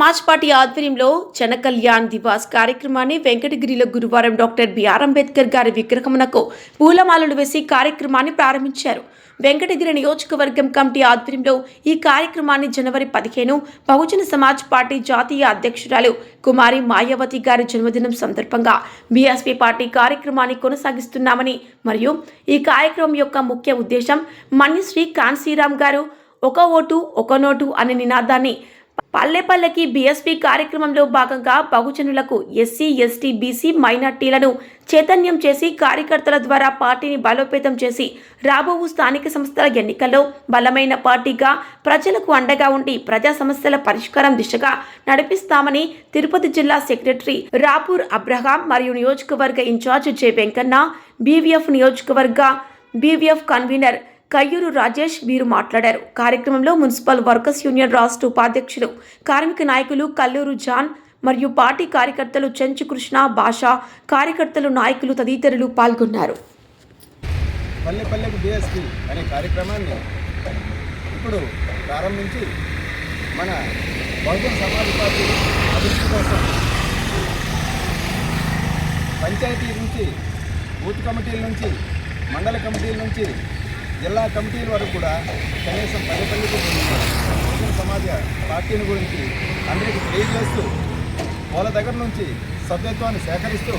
Samaj party ఆధ్వర్యంలో జన కళ్యాణ్ దివాస్ కార్యక్రమాన్ని వెంకటగిరిలో గురువారం డాక్టర్ బిఆర్ అంబేద్కర్ గారి విగ్రహమునకు పూలమాలలు వేసి కార్యక్రమాన్ని ప్రారంభించారు. వెంకటగిరి నియోజకవర్గం కమిటీ ఆధ్వర్యంలో ఈ కార్యక్రమాన్ని జనవరి 15 బహుజన సమాజ్ పార్టీ జాతీయ అధ్యక్షురాలు కుమారి మాయావతి గారి జన్మదినం సందర్భంగా బీఎస్పీ పార్టీ కార్యక్రమాన్ని కొనసాగిస్తున్నామని మరియు ఈ కార్యక్రమం యొక్క ముఖ్య ఉద్దేశం మన్యశ్రీ కాన్సీరామ్ గారు ఒక ఓటు ఒక నోటు అనే నినాదాన్ని పల్లె పల్లెకి బీఎస్పీ కార్యక్రమంలో భాగంగా బహుజనులకు ఎస్సీ ఎస్టీ బీసీ మైనార్టీలను చైతన్యం చేసి కార్యకర్తల ద్వారా పార్టీని బలోపేతం చేసి రాబో స్థానిక సంస్థల ఎన్నికల్లో బలమైన పార్టీగా ప్రజలకు అండగా ఉండి ప్రజా సమస్యల పరిష్కారం దిశగా నడిపిస్తామని తిరుపతి జిల్లా సెక్రటరీ రాపూర్ అబ్రహాం మరియు నియోజకవర్గ ఇన్ఛార్జ్ జె వెంకన్న, బీవీఎఫ్ నియోజకవర్గ బీవీఎఫ్ కన్వీనర్ కయ్యూరు రాజేష్ వీరు మాట్లాడారు. కార్యక్రమంలో మున్సిపల్ వర్కర్స్ యూనియన్ రాష్ట్ర ఉపాధ్యక్షులు, కార్మిక నాయకులు కల్లూరు జాన్ మరియు పార్టీ కార్యకర్తలు చెంచు కృష్ణ, భాష కార్యకర్తలు, నాయకులు తదితరులు పాల్గొన్నారు. పల్లె పల్లెకు బీఎస్పీ అనే కార్యక్రమాన్ని ఇప్పుడు ప్రారంభించి మన బహుజన సమాజ్ పార్టీ అభివృద్ధి కోసం పంచాయతీ నుంచి, బూత్ కమిటీల నుంచి, మండల కమిటీల నుంచి, జిల్లా కమిటీల వరకు కూడా కనీసం పల్లె పల్లెకు బహుజన సమాజ పార్టీని గురించి అందరికీ తెలియజేస్తూ వాళ్ళ దగ్గర నుంచి సభ్యత్వాన్ని సేకరిస్తూ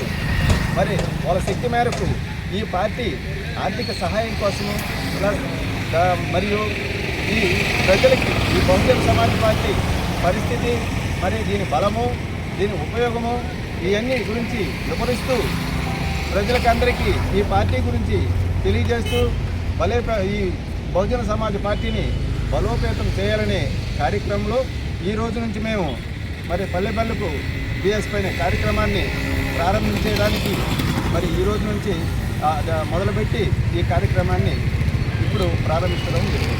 మరి వాళ్ళ శక్తి మేరకు ఈ పార్టీ ఆర్థిక సహాయం కోసము మరియు ఈ ప్రజలకి ఈ బహుజన సమాజ్ పార్టీ పరిస్థితి, మరి దీని బలము, దీని ఉపయోగము ఇవన్నీ గురించి వివరిస్తూ ప్రజలకు అందరికీ ఈ పార్టీ గురించి తెలియజేస్తూ ఈ బహుజన సమాజ్ పార్టీని బలోపేతం చేయాలనే కార్యక్రమంలో ఈ రోజు నుంచి మేము మరి పల్లె పల్లెకు బీఎస్పీ అనే కార్యక్రమాన్ని ప్రారంభించడానికి మరి ఈ రోజు నుంచి మొదలుపెట్టి ఈ కార్యక్రమాన్ని ఇప్పుడు ప్రారంభించడం జరిగింది.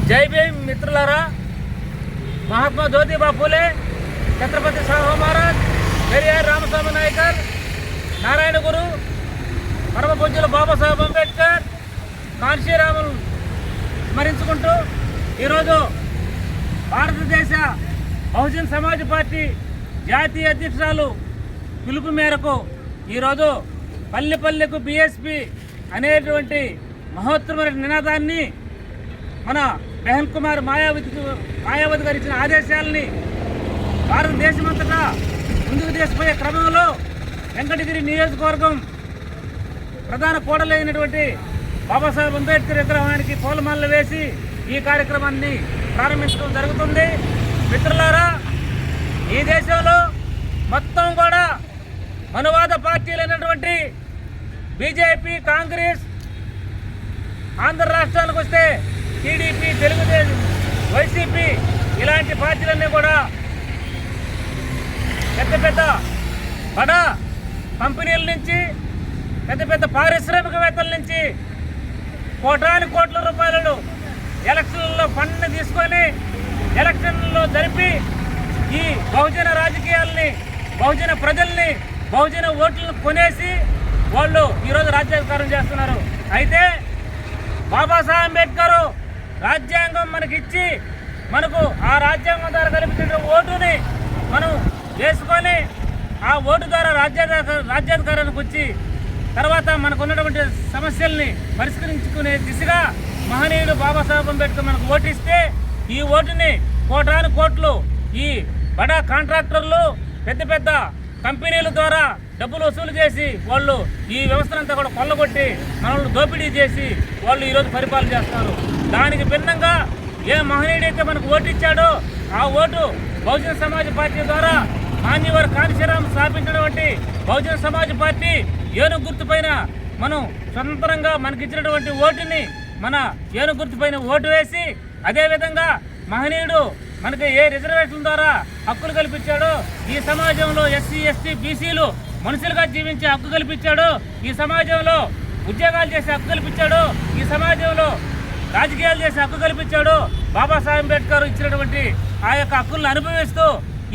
జై భీమ్ మిత్రులారా, మహాత్మా జ్యోతిబా ఫూలే, ఛత్రపతి సాహు మహారాజ్, పెరియార్ రామస్వామి నాయకర్, నారాయణ గురు, పరమ పూజ్యులు బాబాసాహెబ్ అంబేద్కర్, కాన్షీరాములు స్మరించుకుంటూ ఈరోజు భారతదేశ బహుజన్ సమాజ్ పార్టీ జాతీయ అధ్యక్షురాలు పిలుపు మేరకు ఈరోజు పల్లె పల్లెకు బీఎస్పీ అనేటువంటి మహోత్తరమైన నినాదాన్ని మన బెహన్ కుమార్ మాయావతి గారు ఇచ్చిన ఆదేశాలని భారతదేశమంతటా ముందుకు తీసుకుపోయే క్రమంలో వెంకటగిరి నియోజకవర్గం ప్రధాన కోడలైనటువంటి బాబాసాహెబ్ అంబేద్కర్ విగ్రహానికి పూలమాలలు వేసి ఈ కార్యక్రమాన్ని ప్రారంభించడం జరుగుతుంది. మిత్రులారా, ఈ దేశంలో మొత్తం కూడా మనువాద పార్టీలైనటువంటి బీజేపీ, కాంగ్రెస్, ఆంధ్ర రాష్ట్రానికి వస్తే టీడీపీ, తెలుగుదేశం, వైసీపీ ఇలాంటి పార్టీలన్నీ కూడా పెద్ద పెద్ద బడా కంపెనీల నుంచి, పెద్ద పెద్ద పారిశ్రామికవేత్తల నుంచి కోటాను కోట్ల రూపాయలు ఎలక్షన్లలో ఫండ్ని తీసుకొని ఎలక్షన్లలో జరిపి ఈ బహుజన రాజకీయాలని, బహుజన ప్రజల్ని, బహుజన ఓట్లను కొనేసి వాళ్ళు ఈరోజు రాజ్యాధికారం చేస్తున్నారు. అయితే బాబాసాహెబ్ అంబేద్కర్ రాజ్యాంగం మనకిచ్చి మనకు ఆ రాజ్యాంగం ద్వారా కల్పించిన ఓటుని మనం వేసుకొని ఆ ఓటు ద్వారా రాజ్యాధికారానికి వచ్చి తర్వాత మనకు ఉన్నటువంటి సమస్యల్ని పరిష్కరించుకునే దిశగా మహనీయుడు బాబాసాహెబ్ అంబేద్కర్ మనకు ఓటిస్తే ఈ ఓటుని కోటాను కోట్లు ఈ బడా కాంట్రాక్టర్లు, పెద్ద పెద్ద కంపెనీల ద్వారా డబ్బులు వసూలు చేసి వాళ్ళు ఈ వ్యవస్థనంతా కూడా కొల్లగొట్టి మనల్ని దోపిడీ చేసి వాళ్ళు ఈరోజు పరిపాలన చేస్తున్నారు. దానికి భిన్నంగా ఏ మహనీయుడైతే మనకు ఓటు ఇచ్చాడో ఆ ఓటు బహుజన సమాజ్ పార్టీ ద్వారా మాన్యవర్ కాన్షీరామ్ స్థాపించినటువంటి బహుజన సమాజ్ పార్టీ ఏనుగు గుర్తుపైన మనం స్వతంత్రంగా మనకిచ్చినటువంటి ఓటుని మన ఏనుగు గుర్తుపైన ఓటు వేసి, అదేవిధంగా మహనీయుడు మనకి ఏ రిజర్వేషన్ ద్వారా హక్కులు కల్పించాడో, ఈ సమాజంలో ఎస్సీ ఎస్టీ బీసీలు మనుషులుగా జీవించే హక్కు కల్పించాడో, ఈ సమాజంలో ఉద్యోగాలు చేసే హక్కు కల్పించాడో, ఈ సమాజంలో రాజకీయాలు చేసి హక్కు కల్పించాడు. బాబాసాహెబ్ అంబేద్కర్ ఇచ్చినటువంటి ఆ యొక్క హక్కులను అనుభవిస్తూ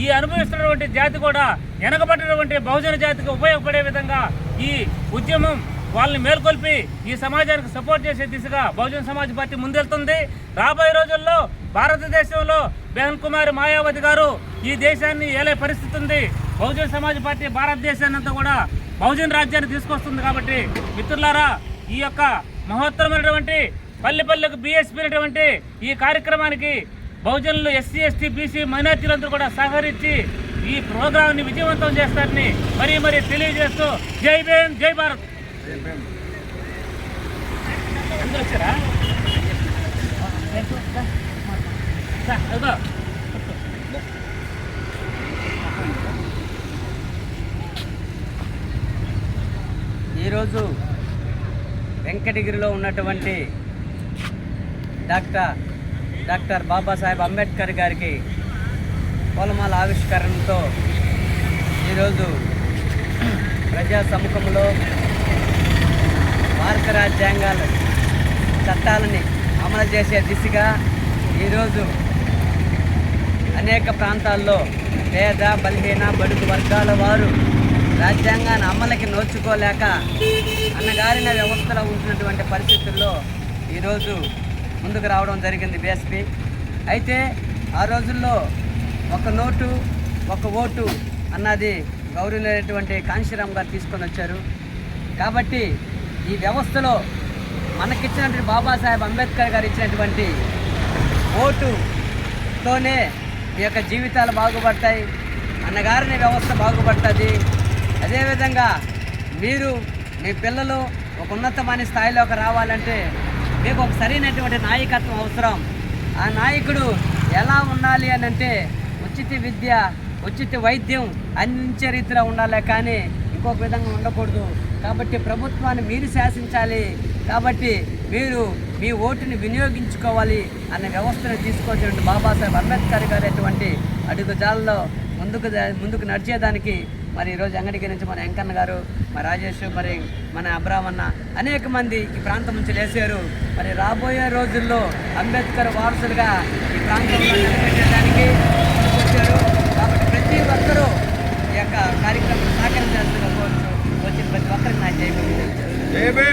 ఈ అనుభవిస్తున్నటువంటి జాతి కూడా వెనకబడినటువంటి బహుజన జాతికి ఉపయోగపడే విధంగా ఈ ఉద్యమం వాళ్ళని మేల్కొల్పి ఈ సమాజానికి సపోర్ట్ చేసే దిశగా బహుజన సమాజ్ పార్టీ ముందెళ్తుంది. రాబోయే రోజుల్లో భారతదేశంలో బెహన్ కుమారి మాయావతి గారు ఈ దేశాన్ని ఏలే పరిస్థితి ఉంది. బహుజన సమాజ్ పార్టీ భారతదేశాన్ని అంతా కూడా బహుజన రాజ్యాన్ని తీసుకొస్తుంది. కాబట్టి మిత్రులారా, ఈ యొక్క మహోత్తరమైనటువంటి పల్లె పల్లెకు బీఎస్పీ అనేటువంటి ఈ కార్యక్రమానికి బహుజనులు ఎస్సీ ఎస్టీ బీసీ మైనార్టీలందరూ కూడా సహకరించి ఈ ప్రోగ్రాంని విజయవంతం చేస్తారని మరీ తెలియజేస్తూ జై భీమ్, జై భారత్. అందరూ వచ్చారా? ఈరోజు వెంకటగిరిలో ఉన్నటువంటి డాక్టర్ బాబాసాహెబ్ అంబేద్కర్ గారికి పూలమాల ఆవిష్కరణతో ఈరోజు ప్రజా సముఖంలో భారత రాజ్యాంగాల చట్టాలని అమలు చేసే దిశగా ఈరోజు అనేక ప్రాంతాల్లో పేద బలహీన బడుగు వర్గాల వారు రాజ్యాంగాన్ని అమలుకి నోచుకోలేక అన్నగారిన వ్యవస్థలో ఉంటున్నటువంటి పరిస్థితుల్లో ఈరోజు ముందుకు రావడం జరిగింది బీఎస్పీ. అయితే ఆ రోజుల్లో ఒక నోటు ఒక ఓటు అన్నది గౌరవమైనటువంటి కాంశీరామ్ గారు తీసుకొని వచ్చారు. కాబట్టి ఈ వ్యవస్థలో మనకిచ్చినటువంటి బాబాసాహెబ్ అంబేద్కర్ గారు ఇచ్చినటువంటి ఓటుతోనే మీ యొక్క జీవితాలు బాగుపడతాయి, అన్నగారిని వ్యవస్థ బాగుపడుతుంది. అదేవిధంగా మీరు మీ పిల్లలు ఒక ఉన్నతమైన స్థాయిలోకి రావాలంటే మీకు ఒక సరైనటువంటి నాయకత్వం అవసరం. ఆ నాయకుడు ఎలా ఉండాలి అని అంటే ఉచిత విద్య, ఉచిత వైద్యం అందించే రీతిలో ఉండాలి, కానీ ఇంకొక విధంగా ఉండకూడదు. కాబట్టి ప్రభుత్వాన్ని మీరు శాసించాలి. కాబట్టి మీరు మీ ఓటుని వినియోగించుకోవాలి అన్న వ్యవస్థను తీసుకొచ్చినటువంటి బాబాసాహెబ్ అంబేద్కర్ గారు అటువంటి అడుగుజాలలో ముందుకు నడిచేదానికి మరి ఈరోజు అంగడికి నుంచి మన వెంకన్న గారు, మరి రాజేష్, మరి మన అబ్రాహ్మణ అనేక మంది ఈ ప్రాంతం నుంచి లేచారు. మరి రాబోయే రోజుల్లో అంబేద్కర్ వారసులుగా ఈ ప్రాంతంలో నిలబెట్టడానికి వచ్చారు. కాబట్టి ప్రతి ఒక్కరూ ఈ యొక్క కార్యక్రమం సహకరించాల్సిందిగా కోరుతూ వచ్చిన ప్రతి ఒక్కరికి నా జై భీమ్.